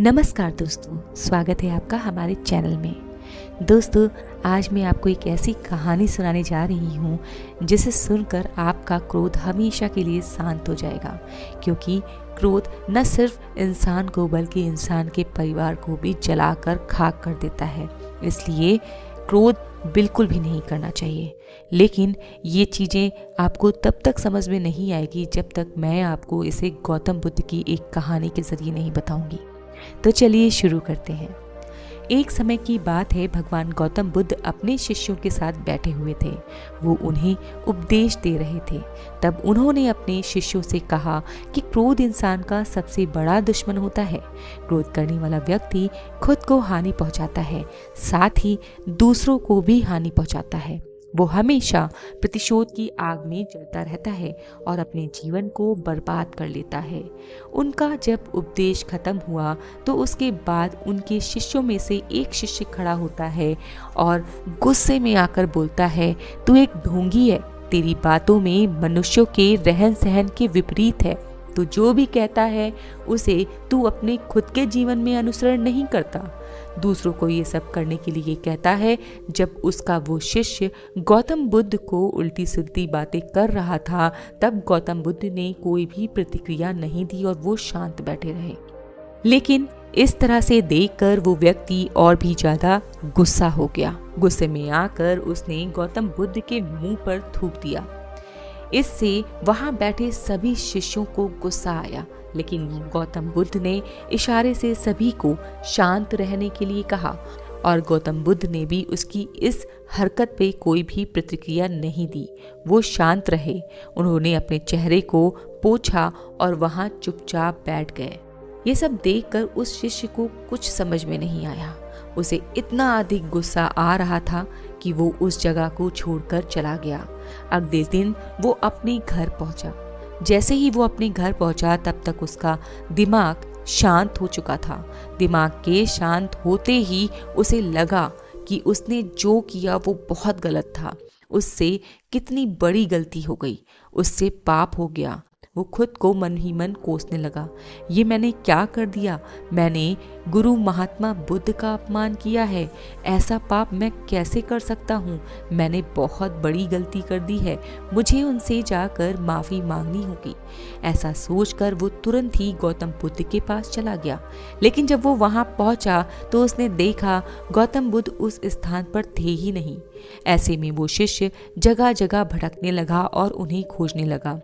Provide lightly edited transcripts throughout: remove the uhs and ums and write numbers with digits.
नमस्कार दोस्तों, स्वागत है आपका हमारे चैनल में। दोस्तों, आज मैं आपको एक ऐसी कहानी सुनाने जा रही हूँ जिसे सुनकर आपका क्रोध हमेशा के लिए शांत हो जाएगा। क्योंकि क्रोध न सिर्फ इंसान को बल्कि इंसान के परिवार को भी जलाकर खाक कर देता है। इसलिए क्रोध बिल्कुल भी नहीं करना चाहिए। लेकिन ये चीज़ें आपको तब तक समझ में नहीं आएगी जब तक मैं आपको इसे गौतम बुद्ध की एक कहानी के जरिए नहीं बताऊंगी। तो चलिए शुरू करते हैं। एक समय की बात है, भगवान गौतम बुद्ध अपने शिष्यों के साथ बैठे हुए थे। वो उन्हें उपदेश दे रहे थे। तब उन्होंने अपने शिष्यों से कहा कि क्रोध इंसान का सबसे बड़ा दुश्मन होता है। क्रोध करने वाला व्यक्ति खुद को हानि पहुंचाता है, साथ ही दूसरों को भी हानि पहुंचाता है। वो हमेशा प्रतिशोध की आग में जलता रहता है और अपने जीवन को बर्बाद कर लेता है। उनका जब उपदेश खत्म हुआ तो उसके बाद उनके शिष्यों में से एक शिष्य खड़ा होता है और गुस्से में आकर बोलता है, तू एक ढोंगी है, तेरी बातों में मनुष्यों के रहन सहन के विपरीत है। तू जो भी कहता है उसे तू अपने खुद के जीवन में अनुसरण नहीं करता। दूसरों को ये सब करने के लिए कहता है। जब उसका वो शिष्य गौतम बुद्ध को उल्टी सीधी बातें कर रहा था, तब गौतम बुद्ध ने कोई भी प्रतिक्रिया नहीं दी और वो शांत बैठे रहे। लेकिन इस तरह से देखकर वो व्यक्ति और भी ज्यादा गुस्सा हो गया। गुस्से में आकर उसने गौतम बुद्ध के मुंह पर थूक दिया। इससे वहां बैठे सभी शिष्यों को गुस्सा आया, लेकिन गौतम बुद्ध ने इशारे से सभी को शांत रहने के लिए कहा और गौतम बुद्ध ने भी उसकी इस हरकत पे कोई भी प्रतिक्रिया नहीं दी। वो शांत रहे। उन्होंने अपने चेहरे को पोंछा और वहां चुपचाप बैठ गए। ये सब देखकर उस शिष्य को कुछ समझ में नहीं आया। उसे इतना अधिक गुस्सा आ रहा था कि वो उस जगह को छोड़कर चला गया। अगले दिन वो अपने घर पहुंचा। जैसे ही वो अपने घर पहुंचा तब तक उसका दिमाग शांत हो चुका था। दिमाग के शांत होते ही उसे लगा कि उसने जो किया वो बहुत गलत था। उससे कितनी बड़ी गलती हो गई, उससे पाप हो गया। वो खुद को मन ही मन कोसने लगा। ये मैंने क्या कर दिया? मैंने गुरु महात्मा बुद्ध का अपमान किया है। ऐसा पाप मैं कैसे कर सकता हूँ? मैंने बहुत बड़ी गलती कर दी है। मुझे उनसे जाकर माफ़ी मांगनी होगी। ऐसा सोचकर वो तुरंत ही गौतम बुद्ध के पास चला गया। लेकिन जब वो वहाँ पहुँचा तो उसने देखा गौतम बुद्ध उस स्थान पर थे ही नहीं। ऐसे में वो शिष्य जगह जगह भटकने लगा और उन्हें खोजने लगा।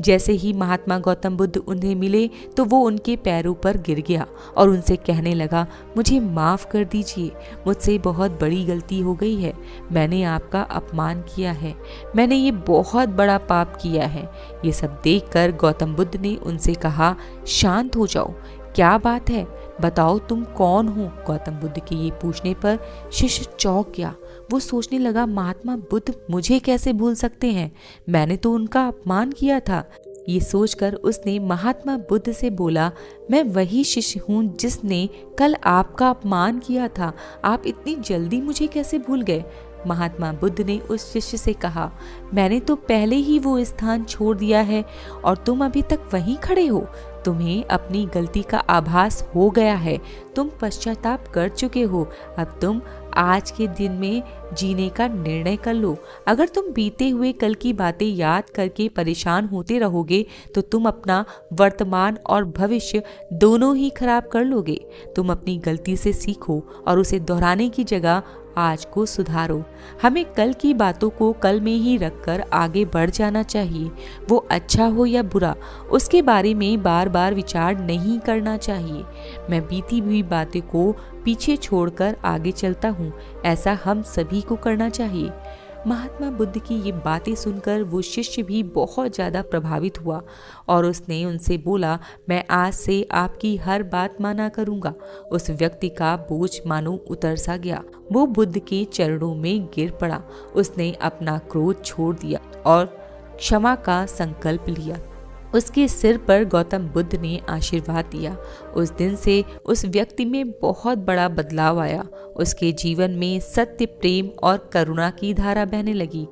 जैसे ही महात्मा गौतम बुद्ध उन्हें मिले तो वो उनके पैरों पर गिर गया और उनसे कहने लगा, मुझे माफ़ कर दीजिए, मुझसे बहुत बड़ी गलती हो गई है। मैंने आपका अपमान किया है। मैंने ये बहुत बड़ा पाप किया है। ये सब देखकर गौतम बुद्ध ने उनसे कहा, शांत हो जाओ, क्या बात है, बताओ तुम कौन हो? गौतम बुद्ध के ये पूछने पर शिष्य चौंक गया। वो सोचने लगा, महात्मा बुद्ध मुझे कैसे भूल सकते हैं? मैंने तो उनका अपमान किया था। ये सोचकर उसने महात्मा बुद्ध से बोला, मैं वही शिष्य हूँ जिसने कल आपका अपमान किया था। आप इतनी जल्दी मुझे कैसे भूल गए? महात्मा बुद्ध ने उस शिष्य से कहा, मैंने तो पहले ही वो स्थान छोड़ दिया है और तुम अभी तक वहीं खड़े हो। तुम्हें अपनी गलती का आभास हो गया है। तुम पश्चाताप कर चुके हो। अब तुम आज के दिन में जीने का निर्णय कर लो। अगर तुम बीते हुए कल की बातें याद करके परेशान होते रहोगे तो तुम अपना वर्तमान और भविष्य दोनों ही खराब कर लोगे। तुम अपनी गलती से सीखो और उसे दोहराने की जगह आज को सुधारो। हमें कल की बातों को कल में ही रखकर आगे बढ़ जाना चाहिए। वो अच्छा हो या बुरा, उसके बारे में बार बार विचार नहीं करना चाहिए। मैं बीती हुई बातें को पीछे छोड़कर आगे चलता हूँ। ऐसा हम सभी को करना चाहिए। महात्मा बुद्ध की ये बातें सुनकर वो शिष्य भी बहुत ज़्यादा प्रभावित हुआ और उसने उनसे बोला, मैं आज से आपकी हर बात माना करूँगा। उस व्यक्ति का बोझ मानो उतर सा गया। वो बुद्ध के चरणों में गिर पड़ा। उसने अपना क्रोध छोड़ दिया और क्षमा का संकल्प लिया। उसके सिर पर गौतम बुद्ध ने आशीर्वाद दिया। उस दिन से उस व्यक्ति में बहुत बड़ा बदलाव आया। उसके जीवन में सत्य, प्रेम और करुणा की धारा बहने लगी।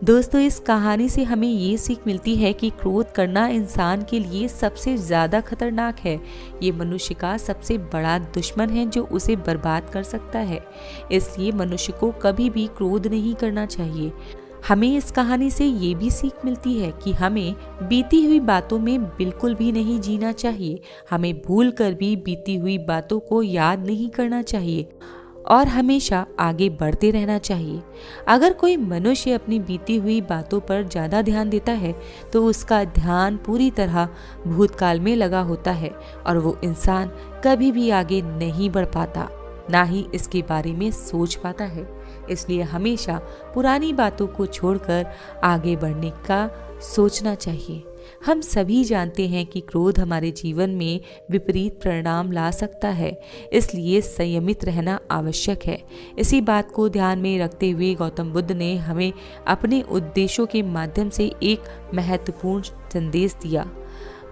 दोस्तों, इस कहानी से हमें ये सीख मिलती है कि क्रोध करना इंसान के लिए सबसे ज़्यादा खतरनाक है। ये मनुष्य का सबसे बड़ा दुश्मन है जो उसे बर्बाद कर सकता है। इसलिए मनुष्य को कभी भी क्रोध नहीं करना चाहिए। हमें इस कहानी से ये भी सीख मिलती है कि हमें बीती हुई बातों में बिल्कुल भी नहीं जीना चाहिए। हमें भूल कर भी बीती हुई बातों को याद नहीं करना चाहिए और हमेशा आगे बढ़ते रहना चाहिए। अगर कोई मनुष्य अपनी बीती हुई बातों पर ज़्यादा ध्यान देता है तो उसका ध्यान पूरी तरह भूतकाल में लगा होता है और वो इंसान कभी भी आगे नहीं बढ़ पाता, ना ही इसके बारे में सोच पाता है। इसलिए हमेशा पुरानी बातों को छोड़कर आगे बढ़ने का सोचना चाहिए। हम सभी जानते हैं कि क्रोध हमारे जीवन में विपरीत परिणाम ला सकता है, इसलिए संयमित रहना आवश्यक है। इसी बात को ध्यान में रखते हुए गौतम बुद्ध ने हमें अपने उद्देश्यों के माध्यम से एक महत्वपूर्ण संदेश दिया।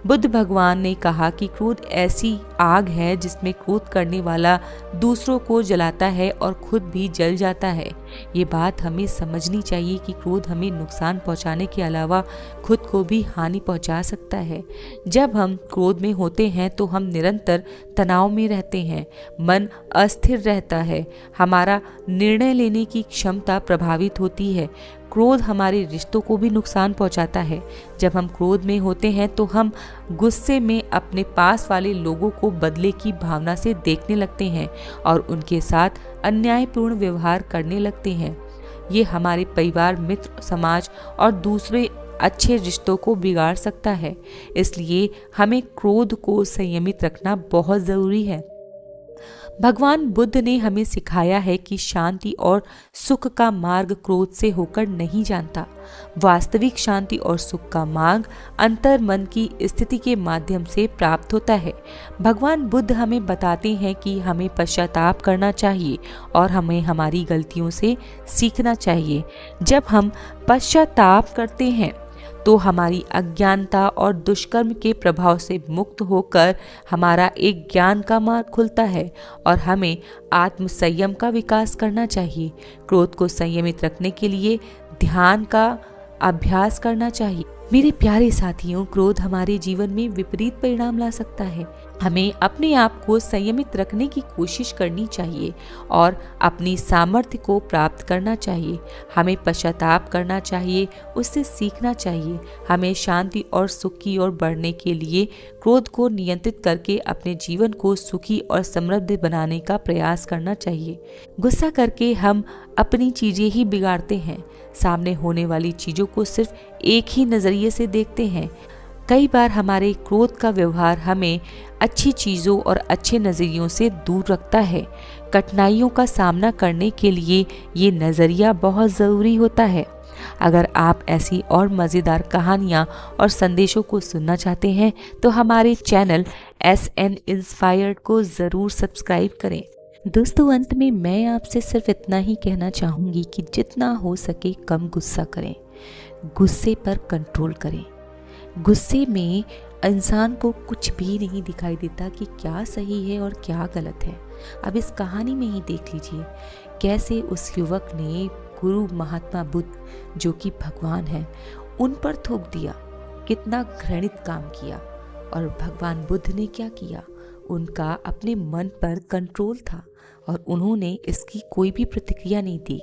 बुद्ध भगवान ने कहा कि क्रोध ऐसी आग है जिसमें क्रोध करने वाला दूसरों को जलाता है और खुद भी जल जाता है। ये बात हमें समझनी चाहिए कि क्रोध हमें नुकसान पहुंचाने के अलावा खुद को भी हानि पहुंचा सकता है। जब हम क्रोध में होते हैं तो हम निरंतर तनाव में रहते हैं, मन अस्थिर रहता है, हमारा निर्णय लेने की क्षमता प्रभावित होती है। क्रोध हमारे रिश्तों को भी नुकसान पहुंचाता है। जब हम क्रोध में होते हैं तो हम गुस्से में अपने पास वाले लोगों को बदले की भावना से देखने लगते हैं और उनके साथ अन्यायपूर्ण व्यवहार करने लगते हैं। ये हमारे परिवार, मित्र, समाज और दूसरे अच्छे रिश्तों को बिगाड़ सकता है। इसलिए हमें क्रोध को संयमित रखना बहुत जरूरी है। भगवान बुद्ध ने हमें सिखाया है कि शांति और सुख का मार्ग क्रोध से होकर नहीं जानता। वास्तविक शांति और सुख का मार्ग अंतर मन की स्थिति के माध्यम से प्राप्त होता है। भगवान बुद्ध हमें बताते हैं कि हमें पश्चाताप करना चाहिए और हमें हमारी गलतियों से सीखना चाहिए। जब हम पश्चाताप करते हैं तो हमारी अज्ञानता और दुष्कर्म के प्रभाव से मुक्त होकर हमारा एक ज्ञान का मार्ग खुलता है और हमें आत्म संयम का विकास करना चाहिए। क्रोध को संयमित रखने के लिए ध्यान का अभ्यास करना चाहिए। मेरे प्यारे साथियों, क्रोध हमारे जीवन में विपरीत परिणाम ला सकता है। हमें अपने आप को संयमित रखने की कोशिश करनी चाहिए और अपनी सामर्थ्य को प्राप्त करना चाहिए। हमें पश्चाताप करना चाहिए, उससे सीखना चाहिए। हमें शांति और सुख की ओर बढ़ने के लिए क्रोध को नियंत्रित करके अपने जीवन को सुखी और समृद्ध बनाने का प्रयास करना चाहिए। गुस्सा करके हम अपनी चीजें ही बिगाड़ते हैं। सामने होने वाली चीजों को सिर्फ एक ही नजरिए से देखते हैं। कई बार हमारे क्रोध का व्यवहार हमें अच्छी चीज़ों और अच्छे नज़रियों से दूर रखता है। कठिनाइयों का सामना करने के लिए ये नज़रिया बहुत ज़रूरी होता है। अगर आप ऐसी और मज़ेदार कहानियाँ और संदेशों को सुनना चाहते हैं तो हमारे चैनल SN इंस्पायर्ड को ज़रूर सब्सक्राइब करें। दोस्तों, अंत में मैं आपसे सिर्फ इतना ही कहना चाहूँगी कि जितना हो सके कम गुस्सा करें, गुस्से पर कंट्रोल करें। गुस्से में इंसान को कुछ भी नहीं दिखाई देता कि क्या सही है और क्या गलत है। अब इस कहानी में ही देख लीजिए कैसे उस युवक ने गुरु महात्मा बुद्ध, जो कि भगवान हैं, उन पर थूक दिया। कितना घृणित काम किया। और भगवान बुद्ध ने क्या किया? उनका अपने मन पर कंट्रोल था और उन्होंने इसकी कोई भी प्रतिक्रिया नहीं दी।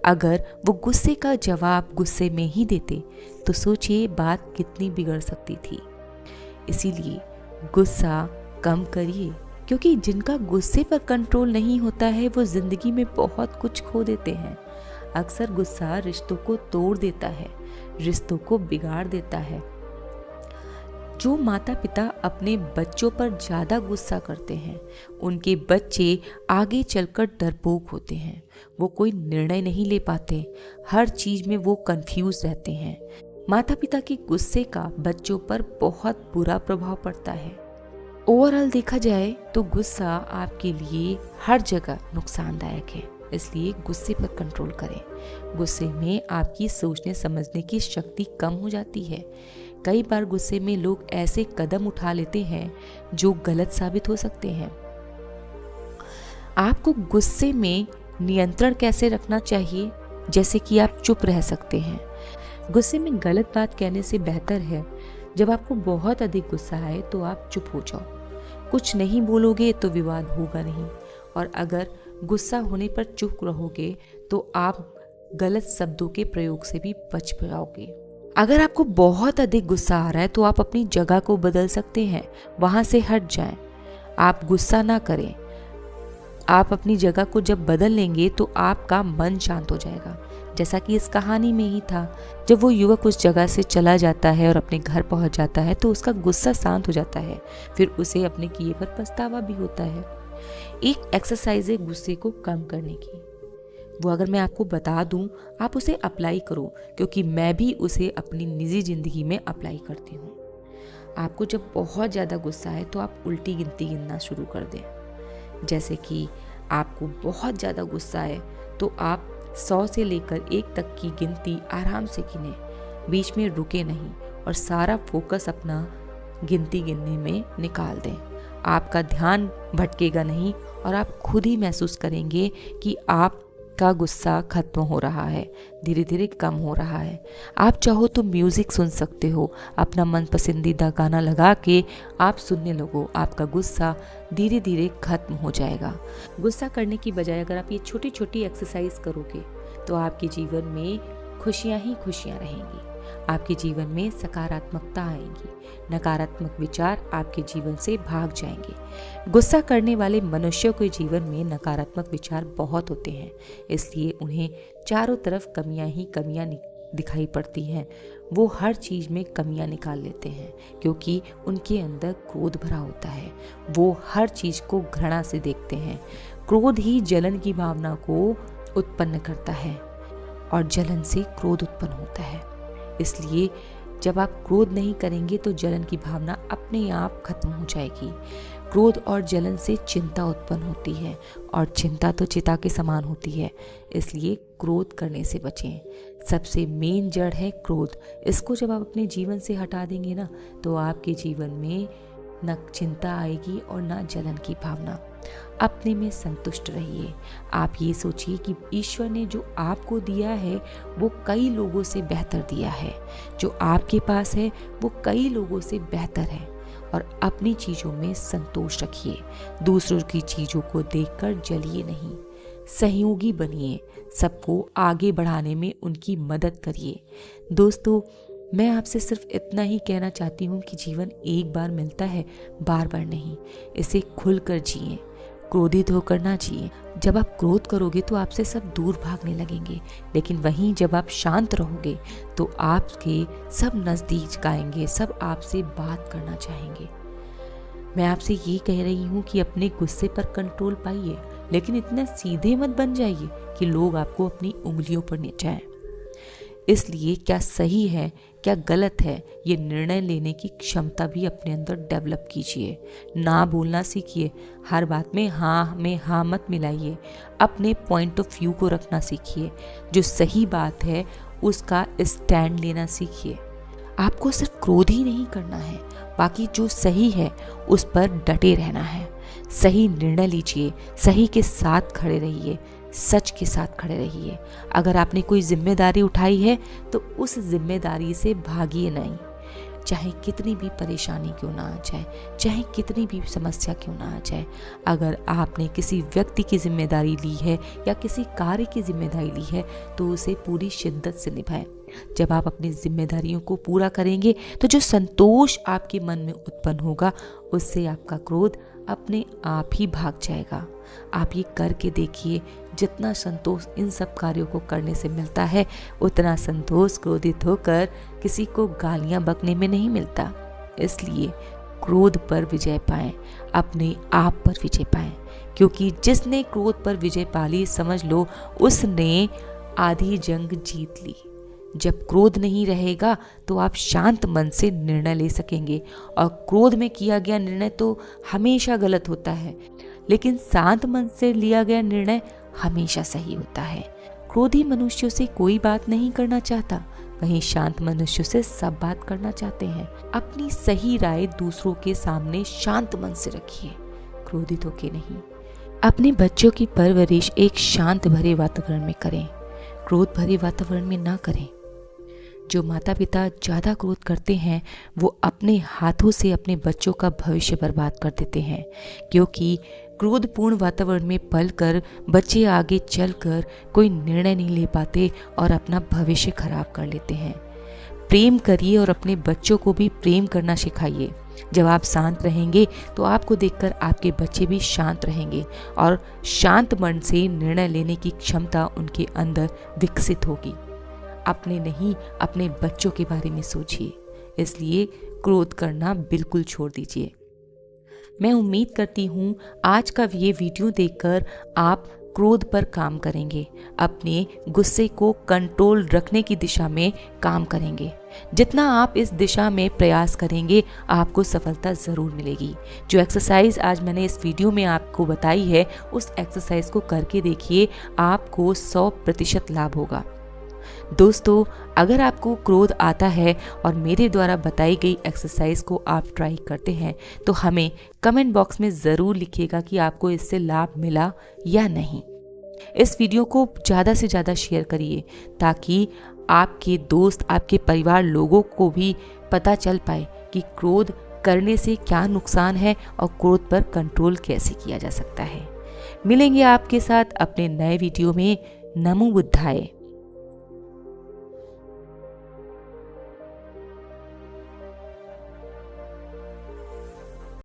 अगर वो गुस्से का जवाब गुस्से में ही देते तो सोचिए बात कितनी बिगड़ सकती थी। इसीलिए गुस्सा कम करिए, क्योंकि जिनका गुस्से पर कंट्रोल नहीं होता है वो जिंदगी में बहुत कुछ खो देते हैं। अक्सर गुस्सा रिश्तों को तोड़ देता है, रिश्तों को बिगाड़ देता है। जो माता पिता अपने बच्चों पर ज़्यादा गुस्सा करते हैं उनके बच्चे आगे चलकर डरपोक होते हैं। वो कोई निर्णय नहीं ले पाते, हर चीज़ में वो कंफ्यूज रहते हैं। माता पिता के गुस्से का बच्चों पर बहुत बुरा प्रभाव पड़ता है। ओवरऑल देखा जाए तो गुस्सा आपके लिए हर जगह नुकसानदायक है, इसलिए गुस्से पर कंट्रोल करें। गुस्से में आपकी सोचने समझने की शक्ति कम हो जाती है। कई बार गुस्से में लोग ऐसे कदम उठा लेते हैं जो गलत साबित हो सकते हैं। आपको गुस्से में नियंत्रण कैसे रखना चाहिए जैसे कि आप चुप रह सकते हैं। गुस्से में गलत बात कहने से बेहतर है जब आपको बहुत अधिक गुस्सा आए तो आप चुप हो जाओ। कुछ नहीं बोलोगे तो विवाद होगा नहीं, और अगर गुस्सा होने पर चुप रहोगे तो आप गलत शब्दों के प्रयोग से भी बच पाओगे। अगर आपको बहुत अधिक गुस्सा आ रहा है तो आप अपनी जगह को बदल सकते हैं, वहां से हट जाएं। आप गुस्सा ना करें। आप अपनी जगह को जब बदल लेंगे तो आपका मन शांत हो जाएगा। जैसा कि इस कहानी में ही था, जब वो युवक उस जगह से चला जाता है और अपने घर पहुंच जाता है तो उसका गुस्सा शांत हो जाता है। फिर उसे अपने किए पर पछतावा भी होता है। एक एक्सरसाइज है गुस्से को कम करने की, वो अगर मैं आपको बता दूं, आप उसे अप्लाई करो, क्योंकि मैं भी उसे अपनी निजी जिंदगी में अप्लाई करती हूँ। आपको जब बहुत ज़्यादा गुस्सा है तो आप उल्टी गिनती गिनना शुरू कर दें। जैसे कि आपको बहुत ज़्यादा गुस्सा है तो आप 100 से लेकर 1 तक की गिनती आराम से गिने, बीच में रुके नहीं और सारा फोकस अपना गिनती गिनने में निकाल दें। आपका ध्यान भटकेगा नहीं और आप खुद ही महसूस करेंगे कि आपका गुस्सा खत्म हो रहा है, धीरे धीरे कम हो रहा है। आप चाहो तो म्यूजिक सुन सकते हो, अपना मन पसंदीदा गाना लगा के आप सुनने लगो, आपका गुस्सा धीरे धीरे खत्म हो जाएगा। गुस्सा करने की बजाय अगर आप ये छोटी छोटी एक्सरसाइज करोगे तो आपके जीवन में खुशियां ही खुशियां रहेंगी। आपके जीवन में सकारात्मकता आएगी, नकारात्मक विचार आपके जीवन से भाग जाएंगे। गुस्सा करने वाले मनुष्यों के जीवन में नकारात्मक विचार बहुत होते हैं, इसलिए उन्हें चारों तरफ कमियां ही कमियां दिखाई पड़ती हैं। वो हर चीज में कमियां निकाल लेते हैं क्योंकि उनके अंदर क्रोध भरा होता है। वो हर चीज को घृणा से देखते हैं। क्रोध ही जलन की भावना को उत्पन्न करता है और जलन से क्रोध उत्पन्न होता है। इसलिए जब आप क्रोध नहीं करेंगे तो जलन की भावना अपने आप खत्म हो जाएगी। क्रोध और जलन से चिंता उत्पन्न होती है और चिंता तो चिता के समान होती है, इसलिए क्रोध करने से बचें। सबसे मेन जड़ है क्रोध। इसको जब आप अपने जीवन से हटा देंगे ना तो आपके जीवन में न चिंता आएगी और न जलन की भावना। अपने में संतुष्ट रहिए। आप ये सोचिए कि ईश्वर ने जो आपको दिया है वो कई लोगों से बेहतर दिया है। जो आपके पास है वो कई लोगों से बेहतर है, और अपनी चीज़ों में संतोष रखिए। दूसरों की चीज़ों को देखकर जलिए नहीं, सहयोगी बनिए। सबको आगे बढ़ाने में उनकी मदद करिए। दोस्तों, मैं आपसे सिर्फ इतना ही कहना चाहती हूँ कि जीवन एक बार मिलता है, बार बार नहीं। इसे खुलकर जिए, क्रोधित होकर ना जिए। जब आप क्रोध करोगे तो आपसे सब दूर भागने लगेंगे, लेकिन वहीं जब आप शांत रहोगे तो आपके सब नज़दीक आएंगे, सब आपसे बात करना चाहेंगे। मैं आपसे ये कह रही हूँ कि अपने गुस्से पर कंट्रोल पाइए, लेकिन इतने सीधे मत बन जाइए कि लोग आपको अपनी उंगलियों पर नचाएं। इसलिए क्या सही है क्या गलत है, ये निर्णय लेने की क्षमता भी अपने अंदर डेवलप कीजिए। ना बोलना सीखिए। हर बात में हाँ मत मिलाइए। अपने पॉइंट ऑफ व्यू को रखना सीखिए। जो सही बात है उसका स्टैंड लेना सीखिए। आपको सिर्फ क्रोध ही नहीं करना है, बाकी जो सही है उस पर डटे रहना है। सही निर्णय लीजिए, सही के साथ खड़े रहिए, सच के साथ खड़े रहिए। अगर आपने कोई जिम्मेदारी उठाई है तो उस जिम्मेदारी से भागिए नहीं, चाहे कितनी भी परेशानी क्यों ना आ जाए, चाहे कितनी भी समस्या क्यों ना आ जाए। अगर आपने किसी व्यक्ति की जिम्मेदारी ली है या किसी कार्य की जिम्मेदारी ली है तो उसे पूरी शिद्दत से निभाएं। जब आप अपनी जिम्मेदारियों को पूरा करेंगे तो जो संतोष आपके मन में उत्पन्न होगा उससे आपका क्रोध अपने आप ही भाग जाएगा। आप ये करके देखिए। जितना संतोष इन सब कार्यों को करने से मिलता है उतना संतोष क्रोधित होकर किसी को गालियां बकने में नहीं मिलता। इसलिए क्रोध पर विजय पाएं, अपने आप पर विजय पाएं, क्योंकि जिसने क्रोध पर विजय पा ली समझ लो उसने आधी जंग जीत ली। जब क्रोध नहीं रहेगा तो आप शांत मन से निर्णय ले सकेंगे, और क्रोध में किया गया निर्णय तो हमेशा गलत होता है, लेकिन शांत मन से लिया गया निर्णय हमेशा सही होता है। क्रोधी मनुष्यों से कोई बात नहीं करना चाहता, वहीं शांत मनुष्यों से सब बात करना चाहते हैं। अपनी सही राय दूसरों के सामने शांत मन से रखिए, क्रोधित होके नहीं। अपने बच्चों की परवरिश एक शांत भरे वातावरण में करें। क्रोध भरे वातावरण में ना करें। जो माता पिता ज़्यादा क्रोध करते हैं वो अपने हाथों से अपने बच्चों का भविष्य बर्बाद कर देते हैं, क्योंकि क्रोधपूर्ण वातावरण में पलकर बच्चे आगे चलकर कोई निर्णय नहीं ले पाते और अपना भविष्य खराब कर लेते हैं। प्रेम करिए और अपने बच्चों को भी प्रेम करना सिखाइए। जब आप शांत रहेंगे तो आपको देखकर आपके बच्चे भी शांत रहेंगे और शांत मन से निर्णय लेने की क्षमता उनके अंदर विकसित होगी। अपने नहीं, अपने बच्चों के बारे में सोचिए। इसलिए क्रोध करना बिल्कुल छोड़ दीजिए। मैं उम्मीद करती हूँ आज का ये वीडियो देखकर आप क्रोध पर काम करेंगे, अपने गुस्से को कंट्रोल रखने की दिशा में काम करेंगे। जितना आप इस दिशा में प्रयास करेंगे आपको सफलता ज़रूर मिलेगी। जो एक्सरसाइज आज मैंने इस वीडियो में आपको बताई है उस एक्सरसाइज को करके देखिए, आपको 100% लाभ होगा। दोस्तों, अगर आपको क्रोध आता है और मेरे द्वारा बताई गई एक्सरसाइज को आप ट्राई करते हैं तो हमें कमेंट बॉक्स में ज़रूर लिखिएगा कि आपको इससे लाभ मिला या नहीं। इस वीडियो को ज़्यादा से ज़्यादा शेयर करिए ताकि आपके दोस्त, आपके परिवार लोगों को भी पता चल पाए कि क्रोध करने से क्या नुकसान है और क्रोध पर कंट्रोल कैसे किया जा सकता है। मिलेंगे आपके साथ अपने नए वीडियो में। नमो बुद्धाय।